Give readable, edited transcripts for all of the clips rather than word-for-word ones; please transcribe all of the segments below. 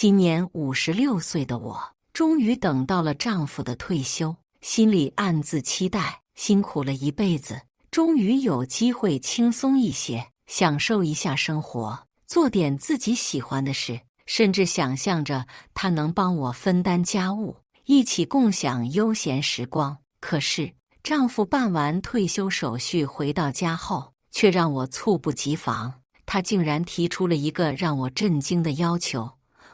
今年56岁的我，终于等到了丈夫的退休，心里暗自期待。辛苦了一辈子，终于有机会轻松一些，享受一下生活，做点自己喜欢的事，甚至想象着他能帮我分担家务，一起共享悠闲时光。可是，丈夫办完退休手续回到家后，却让我猝不及防。他竟然提出了一个让我震惊的要求：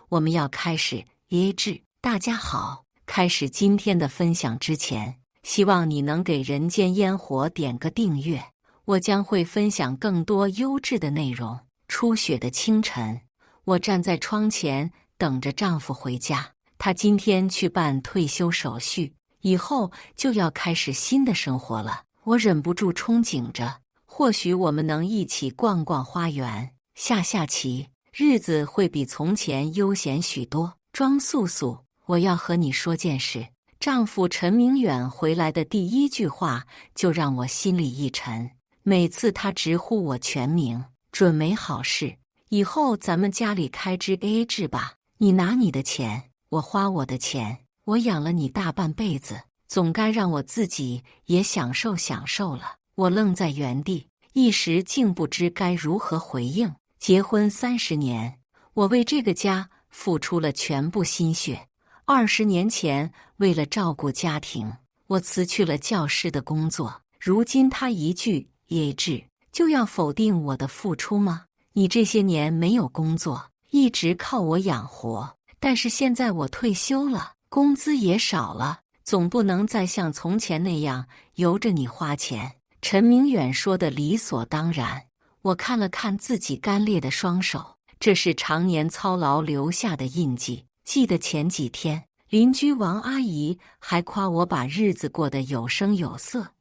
我们要开始 AA 制。大家好，开始今天的分享之前，希望你能给人间烟火点个订阅，我将会分享更多优质的内容。初雪的清晨，我站在窗前等着丈夫回家。他今天去办退休手续，以后就要开始新的生活了。我忍不住憧憬着，或许我们能一起逛逛花园，下下棋，日子会比从前悠闲许多。庄素素，我要和你说件事。丈夫陈明远回来的第一句话就让我心里一沉。每次他直呼我全名，准没好事。以后咱们家里开支 AA 制吧，你拿你的钱，我花我的钱。我养了你大半辈子，总该让我自己也享受享受了。我愣在原地，一时竟不知该如何回应。结婚30年，我为这个家付出了全部心血。20年前，为了照顾家庭，我辞去了教师的工作。如今他一句 AA 制，就要否定我的付出吗？你这些年没有工作，一直靠我养活，但是现在我退休了，工资也少了，总不能再像从前那样由着你花钱。陈明远说的理所当然。我看了看自己干裂的双手，这是常年操劳留下的印记。记得前几天，邻居王阿姨还夸我把日子过得有声有色。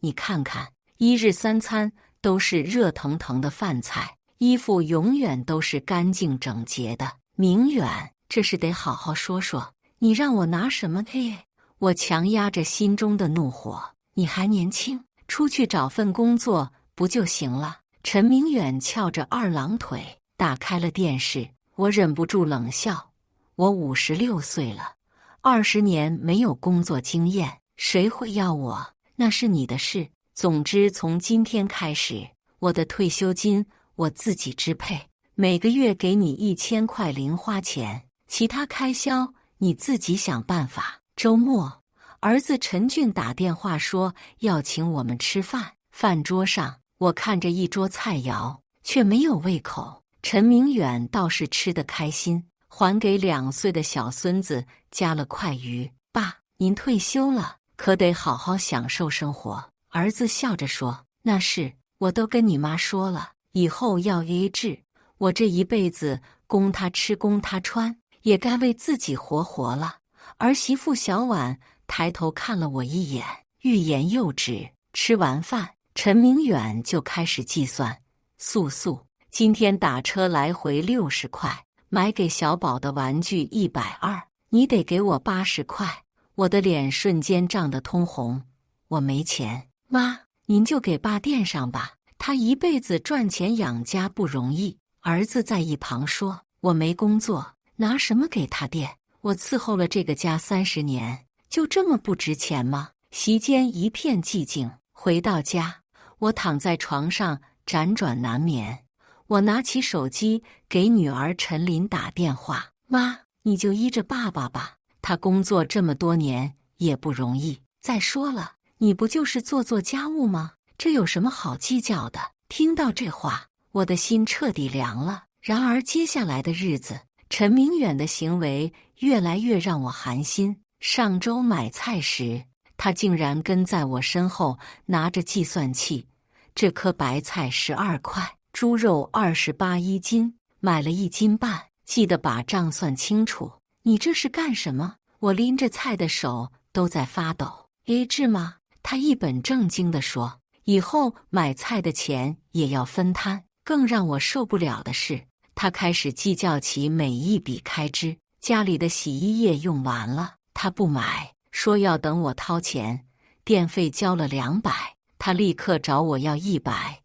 你看看，1日3餐都是热腾腾的饭菜，衣服永远都是干净整洁的。明远，这事得好好说说，你让我拿什么配？我强压着心中的怒火。你还年轻，出去找份工作不就行了？陈明远翘着二郎腿，打开了电视。我忍不住冷笑。我56岁了，20年没有工作经验，谁会要我？那是你的事。总之，从今天开始，我的退休金我自己支配，每个月给你1000块零花钱，其他开销你自己想办法。周末，儿子陈俊打电话说要请我们吃饭。饭桌上，我看着一桌菜肴，却没有胃口。陈明远倒是吃得开心，还给2岁的小孙子加了块鱼。爸，您退休了，可得好好享受生活。儿子笑着说：那是，我都跟你妈说了，以后要 AA 制。我这一辈子供他吃供他穿，也该为自己活活了。儿媳妇小婉抬头看了我一眼，欲言又止。吃完饭，陈明远就开始计算。素素，今天打车来回60块，买给小宝的玩具120，你得给我80块。我的脸瞬间涨得通红。我没钱。妈，您就给爸垫上吧，他一辈子赚钱养家不容易。儿子在一旁说：我没工作，拿什么给他垫？我伺候了这个家30年，就这么不值钱吗？席间一片寂静。回到家，我躺在床上辗转难眠。我拿起手机给女儿陈琳打电话：妈，你就依着爸爸吧，他工作这么多年也不容易。再说了，你不就是做家务吗？这有什么好计较的？听到这话，我的心彻底凉了。然而接下来的日子，陈明远的行为越来越让我寒心。上周买菜时，他竟然跟在我身后拿着计算器。这颗白菜12块，猪肉28一斤，买了1斤半，记得把账算清楚。你这是干什么？我拎着菜的手都在发抖。AA 制吗？他一本正经地说，以后买菜的钱也要分摊。更让我受不了的是，他开始计较起每一笔开支。家里的洗衣液用完了，他不买，说要等我掏钱。电费交了200，他立刻找我要100。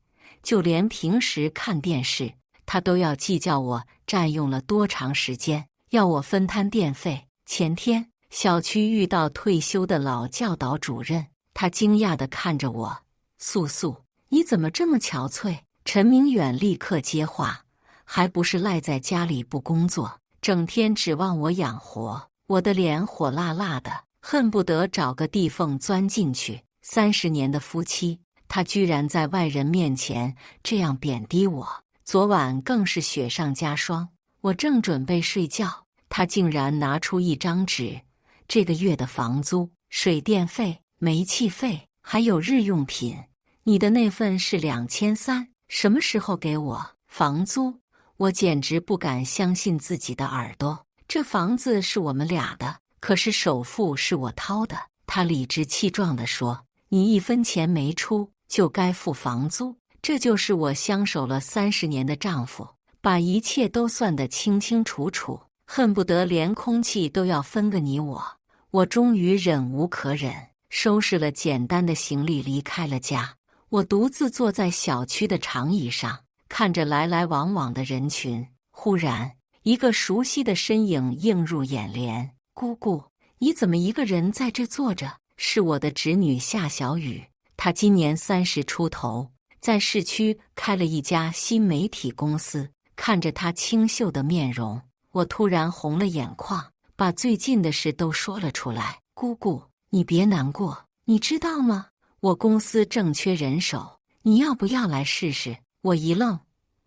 就连平时看电视，他都要计较我占用了多长时间。要我分摊电费。前天小区遇到退休的老教导主任，他惊讶地看着我：“素素，你怎么这么憔悴？”陈明远立刻接话：“还不是赖在家里不工作，整天指望我养活。”我的脸火辣辣的，恨不得找个地缝钻进去。30年的夫妻，他居然在外人面前这样贬低我。昨晚更是雪上加霜，我正准备睡觉，他竟然拿出一张纸，这个月的房租、水电费、煤气费，还有日用品，你的那份是2300，什么时候给我？房租？我简直不敢相信自己的耳朵。这房子是我们俩的，可是首付是我掏的。他理直气壮地说：“你1分钱没出，就该付房租。”这就是我相守了30年的丈夫，把一切都算得清清楚楚，恨不得连空气都要分个你我。我终于忍无可忍，收拾了简单的行李离开了家。我独自坐在小区的长椅上，看着来来往往的人群。忽然，一个熟悉的身影映入眼帘。“姑姑，你怎么一个人在这坐着？”是我的侄女夏小雨，她今年30出头，在市区开了一家新媒体公司。看着她清秀的面容，我突然红了眼眶，把最近的事都说了出来。“姑姑，你别难过，你知道吗？我公司正缺人手，你要不要来试试？”我一愣，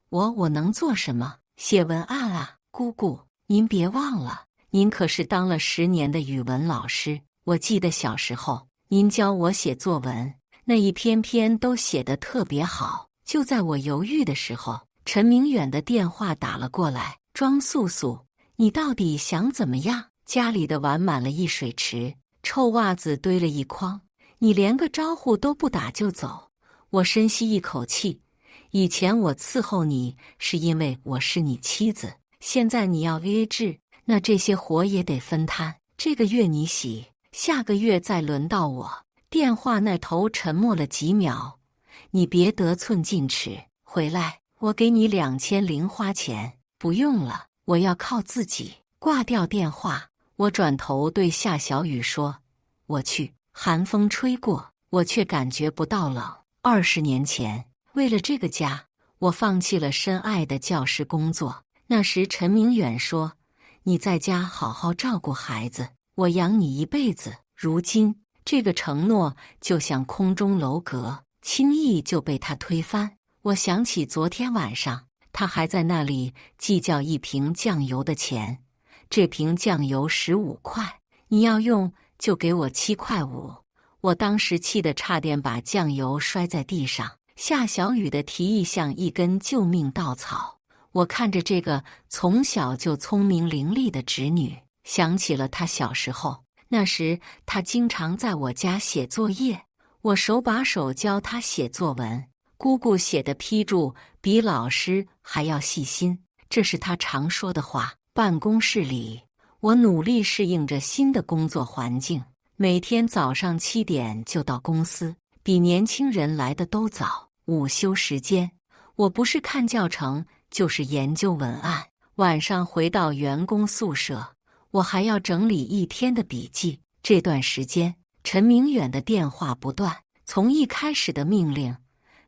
我能做什么？写文案啊。姑姑，您别忘了，您可是当了10年的语文老师。我记得小时候，您教我写作文，那一篇篇都写得特别好。就在我犹豫的时候，陈明远的电话打了过来：“庄素素，你到底想怎么样？家里的碗满了一水池，臭袜子堆了一筐，你连个招呼都不打就走。”我深吸一口气，以前我伺候你是因为我是你妻子，现在你要 AA 制，那这些活也得分摊。这个月你洗，下个月再轮到我。电话那头沉默了几秒：“你别得寸进尺，回来，我给你2000零花钱。”“不用了，我要靠自己。”挂掉电话，我转头对夏小雨说：“我去。”寒风吹过，我却感觉不到冷。20年前，为了这个家，我放弃了深爱的教师工作。那时陈明远说：“你在家好好照顾孩子，我养你一辈子。”如今这个承诺就像空中楼阁，轻易就被他推翻。我想起昨天晚上，他还在那里计较1瓶酱油的钱。这瓶酱油15块，你要用就给我7块5。我当时气得差点把酱油摔在地上。夏小雨的提议像一根救命稻草。我看着这个从小就聪明伶俐的侄女，想起了她小时候。那时她经常在我家写作业，我手把手教她写作文。姑姑写的批注比老师还要细心，这是她常说的话。办公室里，我努力适应着新的工作环境，每天早上7点就到公司，比年轻人来的都早。午休时间，我不是看教程，就是研究文案。晚上回到员工宿舍，我还要整理一天的笔记。这段时间，陈明远的电话不断，从一开始的命令，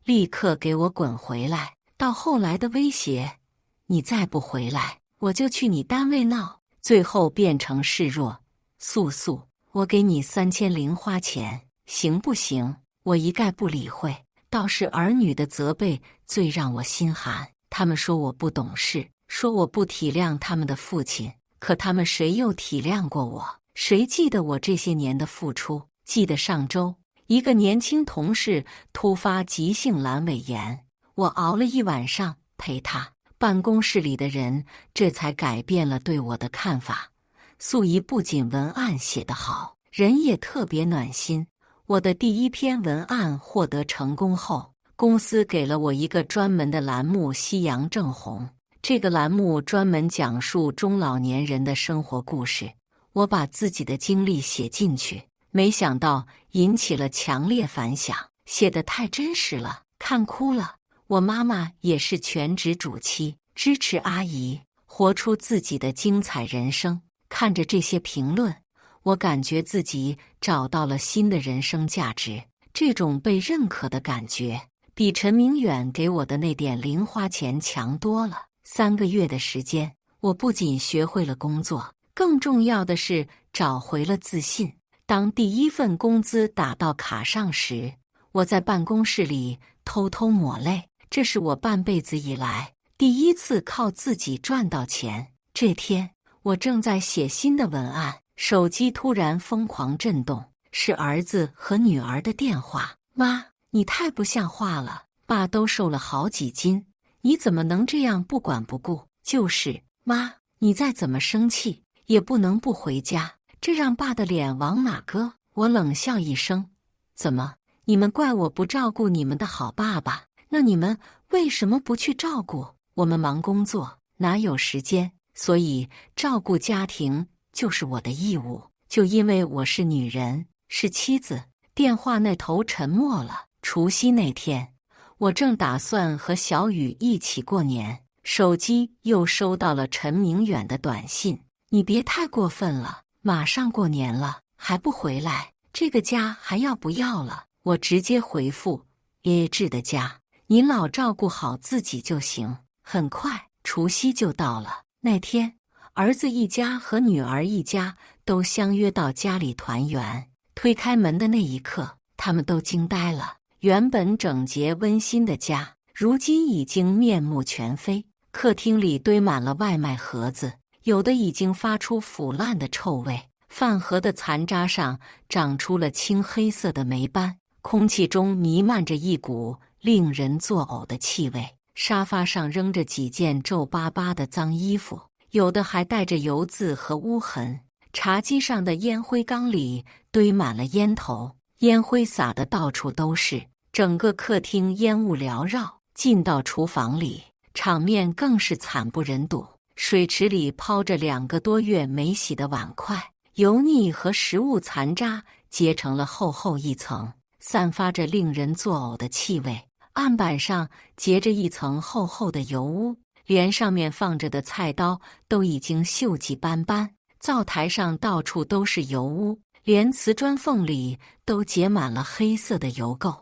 立刻给我滚回来，到后来的威胁，你再不回来，我就去你单位闹，最后变成示弱。素素，我给你3000零花钱，行不行？我一概不理会。倒是儿女的责备最让我心寒，他们说我不懂事，说我不体谅他们的父亲，可他们谁又体谅过我？谁记得我这些年的付出？记得上周，一个年轻同事突发急性阑尾炎，我熬了一晚上陪他，办公室里的人这才改变了对我的看法。素怡不仅文案写得好，人也特别暖心。我的第一篇文案获得成功后，公司给了我一个专门的栏目——夕阳正红。这个栏目专门讲述中老年人的生活故事，我把自己的经历写进去，没想到引起了强烈反响，写得太真实了，看哭了。我妈妈也是全职主妻，支持阿姨，活出自己的精彩人生。看着这些评论，我感觉自己找到了新的人生价值。这种被认可的感觉，比陈明远给我的那点零花钱强多了。3个月的时间，我不仅学会了工作，更重要的是找回了自信。当第一份工资打到卡上时，我在办公室里偷偷抹泪。这是我半辈子以来第一次靠自己赚到钱。这天，我正在写新的文案，手机突然疯狂震动，是儿子和女儿的电话。妈，你太不像话了，爸都瘦了好几斤，你怎么能这样不管不顾？就是，妈，你再怎么生气也不能不回家，这让爸的脸往哪搁？我冷笑一声，怎么，你们怪我不照顾你们的好爸爸？那你们为什么不去照顾？我们忙工作，哪有时间？所以照顾家庭就是我的义务。就因为我是女人，是妻子。电话那头沉默了。除夕那天，我正打算和小雨一起过年，手机又收到了陈明远的短信：你别太过分了，马上过年了，还不回来，这个家还要不要了？我直接回复：耶制的家，您老照顾好自己就行。很快，除夕就到了。那天，儿子一家和女儿一家都相约到家里团圆。推开门的那一刻，他们都惊呆了。原本整洁温馨的家，如今已经面目全非。客厅里堆满了外卖盒子，有的已经发出腐烂的臭味，饭盒的残渣上长出了青黑色的霉斑，空气中弥漫着一股令人作呕的气味。沙发上扔着几件皱巴巴的脏衣服，有的还带着油渍和污痕。茶几上的烟灰缸里堆满了烟头，烟灰撒得到处都是。整个客厅烟雾缭绕，进到厨房里，场面更是惨不忍睹。水池里抛着2个多月没洗的碗筷，油腻和食物残渣结成了厚厚一层，散发着令人作呕的气味。案板上结着一层厚厚的油污，连上面放着的菜刀都已经锈迹斑斑。灶台上到处都是油污，连瓷砖缝里都结满了黑色的油垢。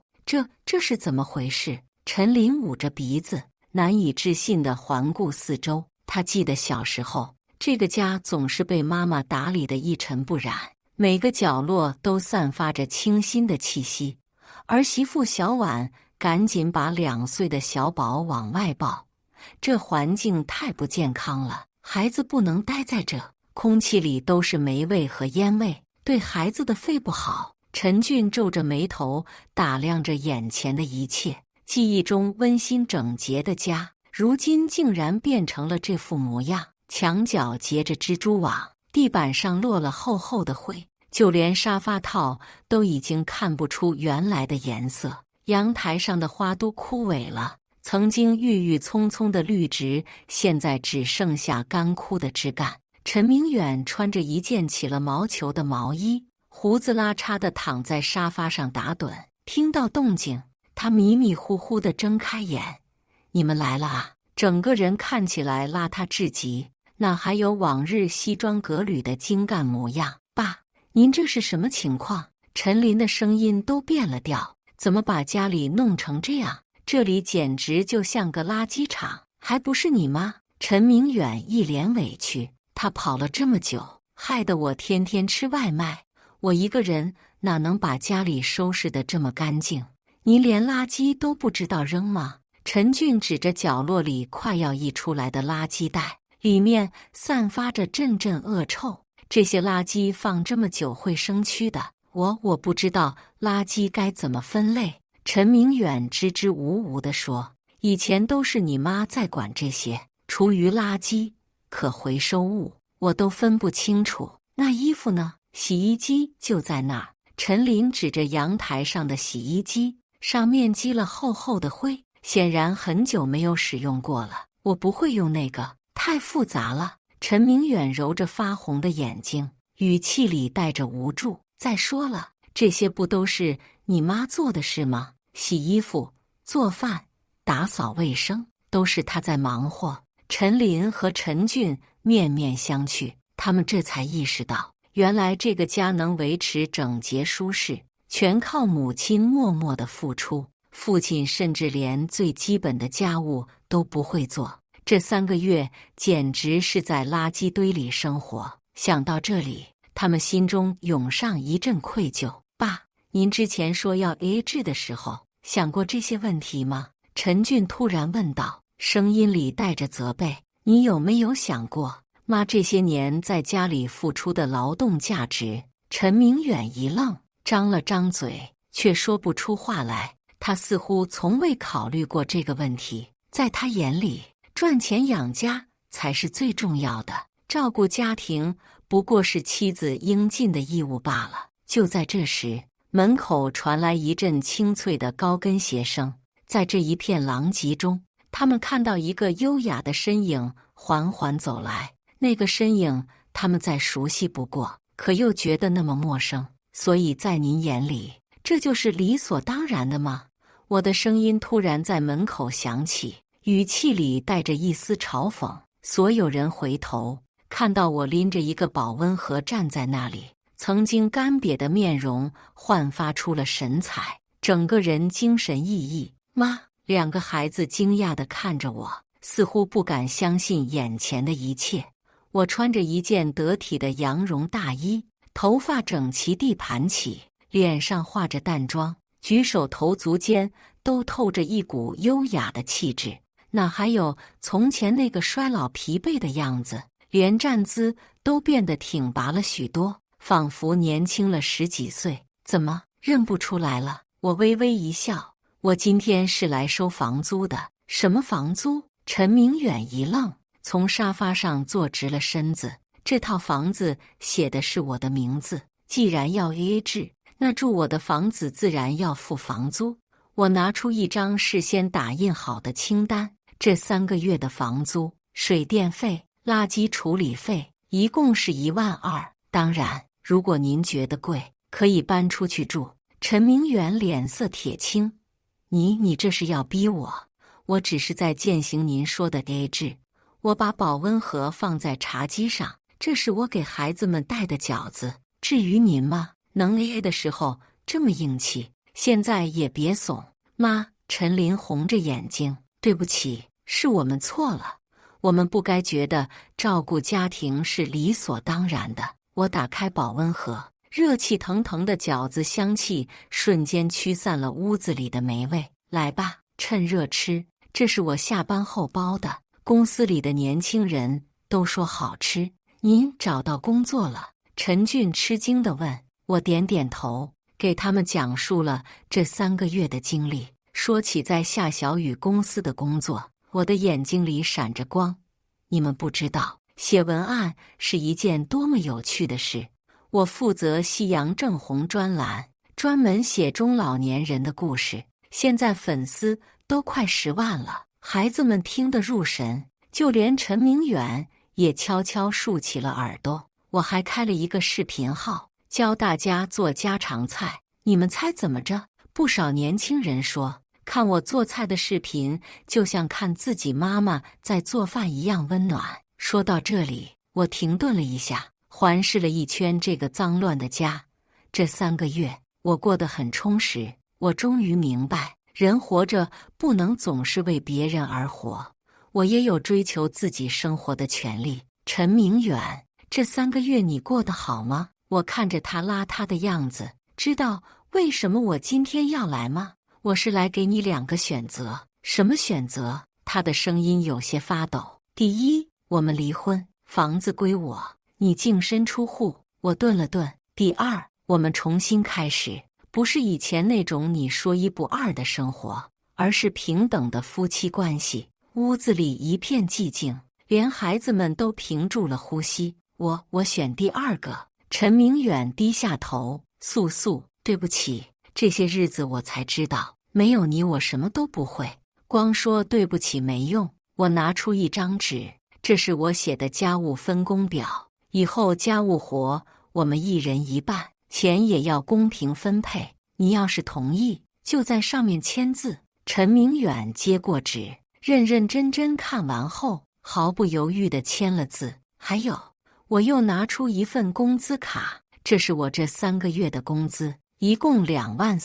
这是怎么回事？陈琳捂着鼻子，难以置信地环顾四周。她记得小时候，这个家总是被妈妈打理得一尘不染，每个角落都散发着清新的气息。儿媳妇小婉赶紧把2岁的小宝往外抱，这环境太不健康了，孩子不能待在这，空气里都是霉味和烟味，对孩子的肺不好。陈俊皱着眉头打量着眼前的一切，记忆中温馨整洁的家，如今竟然变成了这副模样。墙角结着蜘蛛网，地板上落了厚厚的灰，就连沙发套都已经看不出原来的颜色。阳台上的花都枯萎了，曾经郁郁葱葱的绿植现在只剩下干枯的枝干。陈明远穿着一件起了毛球的毛衣，胡子拉碴地躺在沙发上打盹。听到动静，他迷迷糊糊地睁开眼：“你们来了啊！”整个人看起来邋遢至极，哪还有往日西装革履的精干模样？爸，您这是什么情况？陈琳的声音都变了调，怎么把家里弄成这样？这里简直就像个垃圾场，还不是你妈？陈明远一脸委屈，他跑了这么久，害得我天天吃外卖，我一个人哪能把家里收拾得这么干净？你连垃圾都不知道扔吗？陈俊指着角落里快要溢出来的垃圾袋，里面散发着阵阵恶臭。这些垃圾放这么久会生蛆的，我不知道垃圾该怎么分类。陈明远支支吾吾地说：“以前都是你妈在管这些，厨余垃圾、可回收物，我都分不清楚。那衣服呢？洗衣机就在那儿。”陈琳指着阳台上的洗衣机，上面积了厚厚的灰，显然很久没有使用过了。我不会用那个，太复杂了。陈明远揉着发红的眼睛，语气里带着无助。再说了，这些不都是你妈做的事吗？洗衣服、做饭、打扫卫生，都是她在忙活。陈琳和陈俊面面相觑，他们这才意识到，原来这个家能维持整洁舒适，全靠母亲默默的付出。父亲甚至连最基本的家务都不会做，这3个月简直是在垃圾堆里生活。想到这里，他们心中涌上一阵愧疚。爸，您之前说要 AA 制的时候，想过这些问题吗？陈俊突然问道，声音里带着责备。你有没有想过，妈这些年在家里付出的劳动价值？陈明远一愣，张了张嘴，却说不出话来。他似乎从未考虑过这个问题，在他眼里，赚钱养家才是最重要的，照顾家庭不过是妻子应尽的义务罢了。就在这时，门口传来一阵清脆的高跟鞋声，在这一片狼藉中，他们看到一个优雅的身影缓缓走来。那个身影他们再熟悉不过，可又觉得那么陌生。所以在您眼里，这就是理所当然的吗？我的声音突然在门口响起，语气里带着一丝嘲讽。所有人回头，看到我拎着一个保温盒站在那里，曾经干瘪的面容焕发出了神采，整个人精神奕奕。妈，2个孩子惊讶地看着我，似乎不敢相信眼前的一切。我穿着一件得体的羊绒大衣，头发整齐地盘起，脸上化着淡妆，举手投足间都透着一股优雅的气质，哪还有从前那个衰老疲惫的样子，连站姿都变得挺拔了许多，仿佛年轻了10几岁。怎么认不出来了？我微微一笑，我今天是来收房租的。什么房租？陈明远一愣，从沙发上坐直了身子。这套房子写的是我的名字，既然要 AA 制，那住我的房子自然要付房租。我拿出一张事先打印好的清单，这3个月的房租、水电费、垃圾处理费，一共是12000。当然，如果您觉得贵，可以搬出去住。陈明远脸色铁青，你这是要逼我？我只是在践行您说的 AA 制。我把保温盒放在茶几上，这是我给孩子们带的饺子。至于您吗？能 AA 的时候这么硬气，现在也别怂。妈，陈琳红着眼睛，对不起，是我们错了，我们不该觉得照顾家庭是理所当然的。我打开保温盒，热气腾腾的饺子香气瞬间驱散了屋子里的霉味。来吧，趁热吃，这是我下班后包的，公司里的年轻人都说好吃。您找到工作了？陈俊吃惊地问。我点点头，给他们讲述了这3个月的经历。说起在夏小雨公司的工作，我的眼睛里闪着光。你们不知道，写文案是一件多么有趣的事。我负责夕阳正红专栏，专门写中老年人的故事，现在粉丝都快10万了，孩子们听得入神，就连陈明远也悄悄竖起了耳朵。我还开了一个视频号，教大家做家常菜。你们猜怎么着？不少年轻人说，看我做菜的视频就像看自己妈妈在做饭一样温暖。说到这里，我停顿了一下，环视了一圈这个脏乱的家。这3个月，我过得很充实。我终于明白，人活着不能总是为别人而活，我也有追求自己生活的权利。陈明远，这3个月你过得好吗？我看着他邋遢的样子，知道为什么我今天要来吗？我是来给你2个选择。什么选择？他的声音有些发抖。第一，我们离婚，房子归我，你净身出户。我顿了顿。第二，我们重新开始，不是以前那种你说1不2的生活，而是平等的夫妻关系。屋子里一片寂静，连孩子们都屏住了呼吸。我选第2个。陈明远低下头，素素，对不起，这些日子我才知道，没有你我什么都不会，光说对不起没用。我拿出一张纸，这是我写的家务分工表，以后家务活我们1人1半，钱也要公平分配，你要是同意，就在上面签字。陈明远接过纸，认认真真看完后，毫不犹豫地签了字。还有，我又拿出一份工资卡，这是我这3个月的工资，一共2.4万，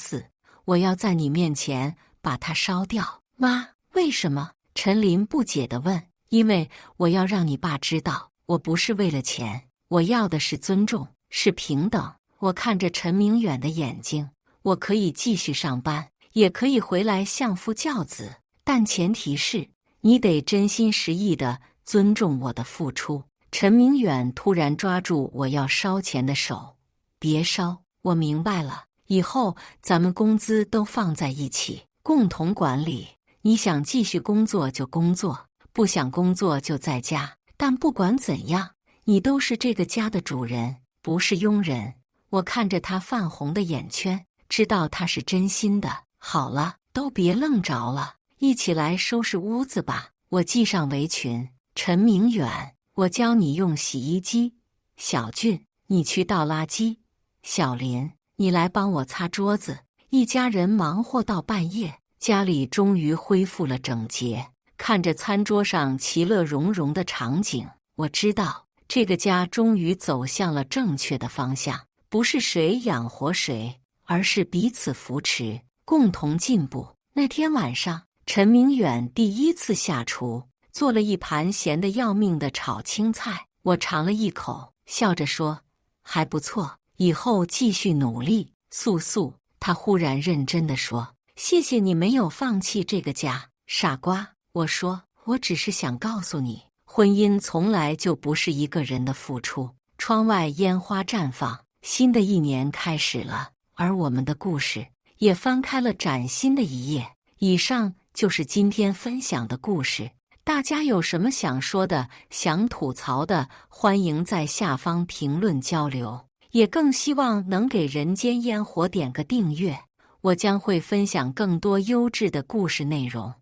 我要在你面前把它烧掉。妈，为什么？陈林不解地问。因为我要让你爸知道，我不是为了钱，我要的是尊重，是平等。我看着陈明远的眼睛，我可以继续上班，也可以回来相夫教子，但前提是你得真心实意地尊重我的付出。陈明远突然抓住我要烧钱的手，别烧，我明白了，以后咱们工资都放在一起，共同管理。你想继续工作就工作，不想工作就在家。但不管怎样，你都是这个家的主人，不是佣人。我看着他泛红的眼圈，知道他是真心的。好了，都别愣着了，一起来收拾屋子吧。我系上围裙。陈明远，我教你用洗衣机。小俊，你去倒垃圾。小林，你来帮我擦桌子。一家人忙活到半夜，家里终于恢复了整洁。看着餐桌上其乐融融的场景，我知道这个家终于走向了正确的方向，不是谁养活谁，而是彼此扶持，共同进步。那天晚上，陈明远第一次下厨，做了一盘咸得要命的炒青菜。我尝了一口，笑着说：“还不错，以后继续努力。”素素，他忽然认真地说：“谢谢你没有放弃这个家，傻瓜。”我说：“我只是想告诉你，婚姻从来就不是一个人的付出。”窗外烟花绽放，新的一年开始了，而我们的故事也翻开了崭新的一页。以上就是今天分享的故事，大家有什么想说的、想吐槽的，欢迎在下方评论交流。也更希望能给人间烟火点个订阅，我将会分享更多优质的故事内容。